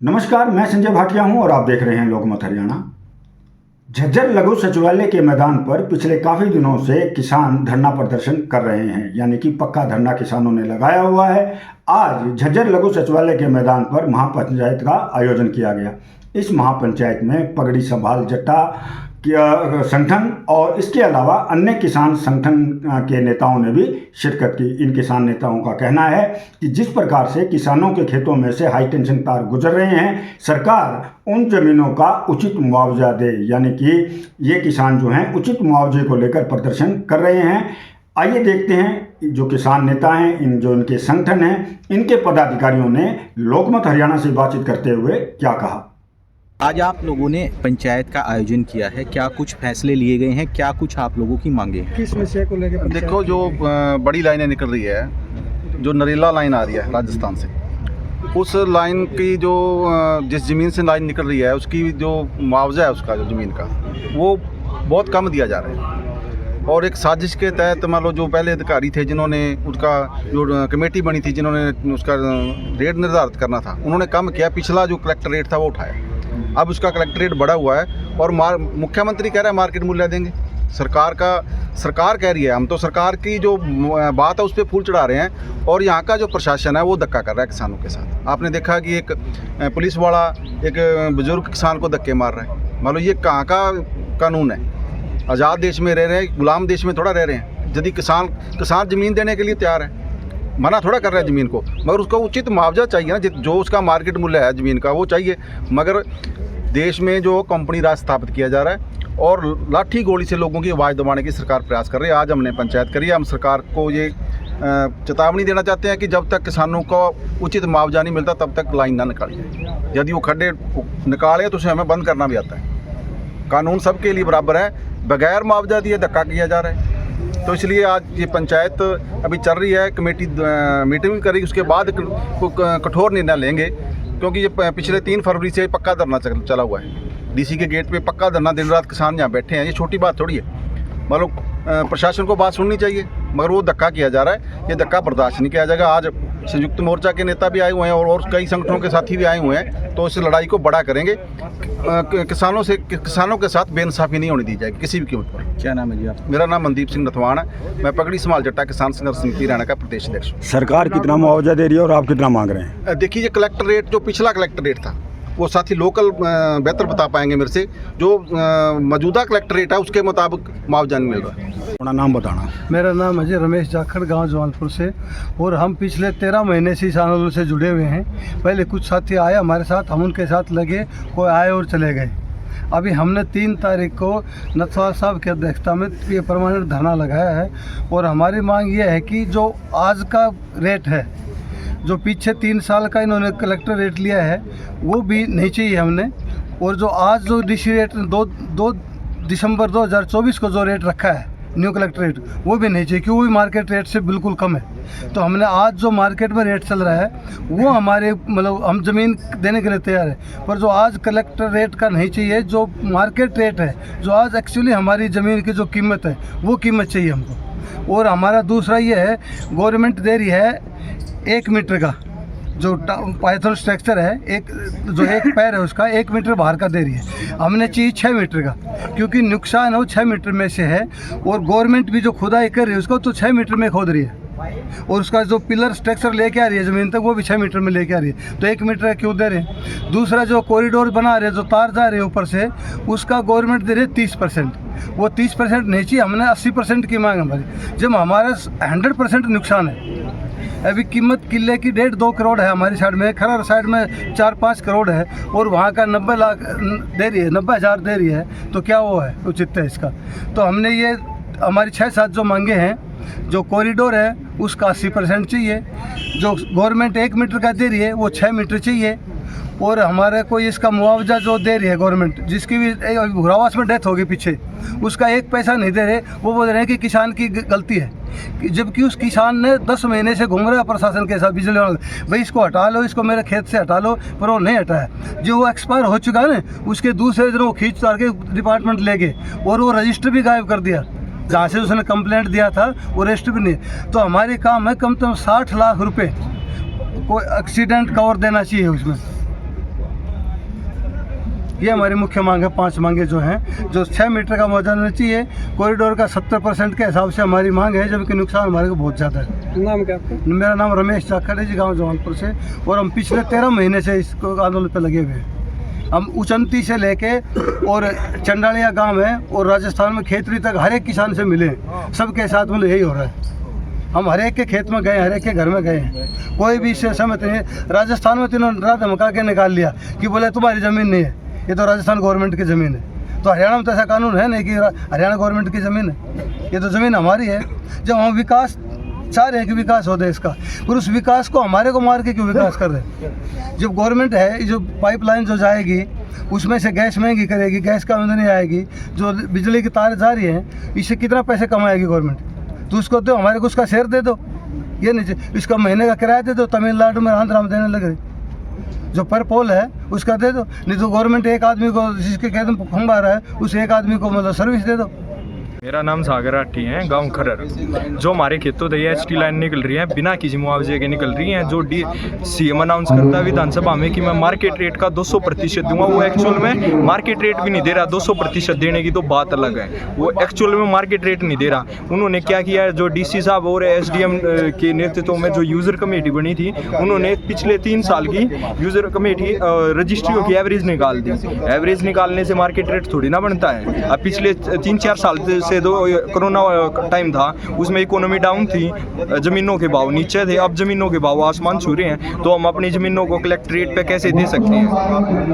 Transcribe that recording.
नमस्कार, मैं संजय भाटिया हूं और आप देख रहे हैं लोकमत हरियाणा। झज्जर लघु सचिवालय के मैदान पर पिछले काफ़ी दिनों से किसान धरना प्रदर्शन कर रहे हैं, यानी कि पक्का धरना किसानों ने लगाया हुआ है। आज झज्जर लघु सचिवालय के मैदान पर महापंचायत का आयोजन किया गया। इस महापंचायत में पगड़ी संभाल जट्टा संगठन और इसके अलावा अन्य किसान संगठन के नेताओं ने भी शिरकत की। इन किसान नेताओं का कहना है कि जिस प्रकार से किसानों के खेतों में से हाई टेंशन तार गुजर रहे हैं, सरकार उन जमीनों का उचित मुआवजा दे, यानी कि ये किसान जो हैं उचित मुआवजे को लेकर प्रदर्शन कर रहे हैं। आइए देखते हैं जो किसान नेता हैं, इनके संगठन हैं, इनके पदाधिकारियों ने लोकमत हरियाणा से बातचीत करते हुए क्या कहा। आज आप लोगों ने पंचायत का आयोजन किया है, क्या कुछ फैसले लिए गए हैं, क्या कुछ आप लोगों की मांगे हैं? किस विषय को लेकर? देखो, जो बड़ी लाइनें निकल रही है, जो नरेला लाइन आ रही है राजस्थान से, उस लाइन की जो जिस ज़मीन से लाइन निकल रही है उसकी जो मुआवजा है उसका जो ज़मीन का वो बहुत कम दिया जा रहा है। और एक साजिश के तहत मान लो जो पहले अधिकारी थे जिन्होंने उसका जो कमेटी बनी थी जिन्होंने उसका रेट निर्धारित करना था, उन्होंने कम किया। पिछला जो कलेक्टर रेट था वो उठाया, अब उसका कलेक्टर रेट बढ़ा हुआ है और मुख्यमंत्री कह रहा है मार्केट मूल्य देंगे। सरकार कह रही है, हम तो सरकार की जो बात है उस पर फूल चढ़ा रहे हैं और यहाँ का जो प्रशासन है वो धक्का कर रहा है किसानों के साथ। आपने देखा कि एक पुलिस वाला एक बुजुर्ग किसान को धक्के मार रहा है। मान लो ये कहाँ का कानून है? आज़ाद देश में रह रहे हैं, गुलाम देश में थोड़ा रह रहे हैं। यदि किसान ज़मीन देने के लिए तैयार है, मना थोड़ा कर रहा है ज़मीन को, मगर उसको उचित मुआवजा चाहिए ना, जो उसका मार्केट मूल्य है ज़मीन का वो चाहिए। मगर देश में जो कंपनी राज स्थापित किया जा रहा है और लाठी गोली से लोगों की आवाज़ दबाने की सरकार प्रयास कर रही है। आज हमने पंचायत करी है, हम सरकार को ये चेतावनी देना चाहते हैं कि जब तक किसानों को उचित मुआवजा नहीं मिलता तब तक लाइन ना निकाली जाए। यदि वो खड्डे निकाले तो उसे हमें बंद करना भी आता है। कानून सबके लिए बराबर है, बगैर मुआवजा दिए धक्का किया जा रहा है। तो इसलिए आज ये पंचायत अभी चल रही है, कमेटी मीटिंग करेगी, उसके बाद कठोर निर्णय लेंगे। क्योंकि ये पिछले 3 फरवरी से पक्का धरना चला हुआ है। डीसी के गेट पे पक्का धरना, दिन रात किसान यहाँ बैठे हैं। ये छोटी बात थोड़ी है। मतलब प्रशासन को बात सुननी चाहिए, मगर वो धक्का किया जा रहा है। ये धक्का बर्दाश्त नहीं किया जाएगा। आज संयुक्त मोर्चा के नेता भी आए हुए हैं और कई संगठनों के साथी भी आए हुए हैं। तो इस लड़ाई को बड़ा करेंगे। किसानों के साथ बेइंसाफी नहीं होने दी जाएगी किसी भी कीमत पर। क्या नाम है जी आप? मेरा नाम मनदीप सिंह नथवान है, मैं पगड़ी संभाल जट्टा किसान संघर्ष समिति हरियाणा का प्रदेश अध्यक्ष हूँ। सरकार कितना मुआवजा दे रही है और आप कितना मांग रहे हैं? देखिए, ये कलेक्टर रेट जो पिछला कलेक्टर रेट था वो साथी लोकल बेहतर बता पाएंगे मेरे से। जो मौजूदा कलेक्टर रेट है उसके मुताबिक मुआवजा नहीं मिल रहा है। अपना नाम बताना। मेरा नाम अजय रमेश जाखड़, गांव जवानपुर से, और हम पिछले 13 महीने से इस आंदोलन से जुड़े हुए हैं। पहले कुछ साथी आए हमारे साथ, हम उनके साथ लगे, कोई आए और चले गए। अभी हमने 3 तारीख को नथवाल साहब की अध्यक्षता में ये परमानेंट धरना लगाया है। और हमारी मांग ये है कि जो आज का रेट है, जो पीछे 3 साल का इन्होंने कलेक्टर रेट लिया है, वो भी नहीं चाहिए हमने। और जो आज जो डीसी रेट 2 दिसंबर 2024 को जो रेट रखा है न्यू कलेक्टर रेट, वो भी नहीं चाहिए, क्योंकि वो भी मार्केट रेट से बिल्कुल कम है। तो हमने आज जो मार्केट में रेट चल रहा है वो हमारे मतलब हम ज़मीन देने के लिए तैयार है, पर जो आज कलेक्टर रेट का नहीं चाहिए, जो मार्केट रेट है, जो आज एक्चुअली हमारी ज़मीन की जो कीमत है वो कीमत चाहिए हमको। और हमारा दूसरा ये है, गवर्नमेंट दे रही है 1 मीटर का जो पाइथन स्ट्रक्चर है, जो एक पैर है उसका 1 मीटर बाहर का दे रही है। हमने चाहिए 6 मीटर का, क्योंकि नुकसान है वो 6 मीटर में से है। और गवर्नमेंट भी जो खुदाई कर रही है उसको तो 6 मीटर में खोद रही है, और उसका जो पिलर स्ट्रक्चर लेके आ रही है ज़मीन तक वो भी 6 मीटर में लेके आ रही है। तो 1 मीटर क्यों दे रहे हैं? दूसरा जो कॉरिडोर बना रहे हैं, जो तार जा रहे हैं ऊपर से, उसका गवर्नमेंट दे रही है 30%। वो 30% नहीं चाहिए, हमने 80% की मांग हमारी, जब हमारा 100% नुकसान है। अभी कीमत किले की 1.5-2 करोड़ है हमारी साइड में, खरर साइड में 4-5 करोड़ है, और वहाँ का 90 लाख दे रही है, 90,000 दे रही है। तो क्या वो है उचित है इसका? तो हमने ये हमारी 6-7 जो मांगे हैं, जो कॉरिडोर है उसका 80% चाहिए, जो गवर्नमेंट 1 मीटर का दे रही है वो 6 मीटर चाहिए, और हमारे को इसका मुआवजा जो दे रही है गवर्नमेंट, जिसकी भी भूरावास में डेथ होगी पीछे, उसका 1 पैसा नहीं दे रहे। वो बोल रहे हैं कि किसान की गलती है, जबकि उस किसान ने 10 महीने से घूम रहा है प्रशासन के साथ, बिजली वाले, भाई इसको हटा लो, इसको मेरे खेत से हटा लो, पर वो नहीं हटाया। जो वो एक्सपायर हो चुका है ना, उसके दूसरे दिन वो खींच तार के डिपार्टमेंट ले गए, और वो रजिस्टर भी गायब कर दिया। जहाँ से उसने कंप्लेंट दिया था वो रजिस्टर भी नहीं। तो हमारी काम है कम से कम 60 लाख रुपए को एक्सीडेंट कवर देना चाहिए उसमें। ये हमारी मुख्य मांग है। 5 मांगे जो हैं, जो 6 मीटर का मुआवजा होना चाहिए, कॉरिडोर का 70% के हिसाब से हमारी मांग है, जबकि नुकसान हमारे को बहुत ज़्यादा है। नाम क्या आपका? मेरा नाम रमेश जाखड़ है जी, गाँव जमालपुर से, और हम पिछले 13 महीने से इस आंदोलन पर लगे हुए हैं। हम उचंती से लेके और चंडालिया गांव है और राजस्थान में खेतरी तक हर एक किसान से मिले, सबके साथ मतलब यही हो रहा है। हम हर एक के खेत में गए, हर एक के घर में गए हैं, कोई भी इससे सहमत नहीं है। राजस्थान में तीनों रात धमका के निकाल लिया कि बोले तुम्हारी ज़मीन नहीं है, ये तो राजस्थान गवर्नमेंट की ज़मीन है। तो हरियाणा में तो ऐसा कानून है नहीं कि हरियाणा गवर्नमेंट की ज़मीन है, ये तो ज़मीन हमारी है। जब हम विकास चाह रहे हैं कि विकास हो जाए इसका, पर उस विकास को हमारे को मार के क्यों विकास कर रहे हैं? जब गवर्नमेंट है, जो पाइपलाइन जो जाएगी उसमें से गैस महंगी करेगी, गैस का आमदनी आएगी, जो बिजली की तार जा रही हैं, इससे कितना पैसे कमाएगी गवर्नमेंट? तो उसको दो, हमारे को उसका शेयर दे दो, ये नहीं इसका महीने का किराया दे दो। तमिलनाडु में आंध्रा में देने लग रही, जो पर पोल है उसका दे दो, नहीं तो गवर्नमेंट एक आदमी को जिसके खेत में खंभा रहा है उस एक आदमी को मतलब सर्विस दे दो। मेरा नाम सागर आठी है, गांव खरर। जो हमारे खेतों से एचटी लाइन निकल रही है बिना किसी मुआवजे के निकल रही हैं, जो सीएम अनाउंस करता है विधानसभा में कि मैं मार्केट रेट का 200% दूंगा, वो एक्चुअल में मार्केट रेट भी नहीं दे रहा। 200% देने की तो बात अलग है, वो एक्चुअल में मार्केट रेट नहीं दे रहा। उन्होंने क्या किया है, जो डीसी साहब और एसडीएम के नेतृत्व में जो यूज़र कमेटी बनी थी, उन्होंने पिछले 3 साल की यूज़र कमेटी रजिस्ट्रियों की एवरेज निकाल दी। एवरेज निकालने से मार्केट रेट थोड़ी ना बनता है। अब पिछले 3-4 साल से दो कोरोना टाइम था, उसमें इकोनॉमी डाउन थी, ज़मीनों के भाव नीचे थे, अब ज़मीनों के भाव आसमान छू रहे हैं, तो हम अपनी ज़मीनों को कलेक्ट रेट पे कैसे दे सकते हैं?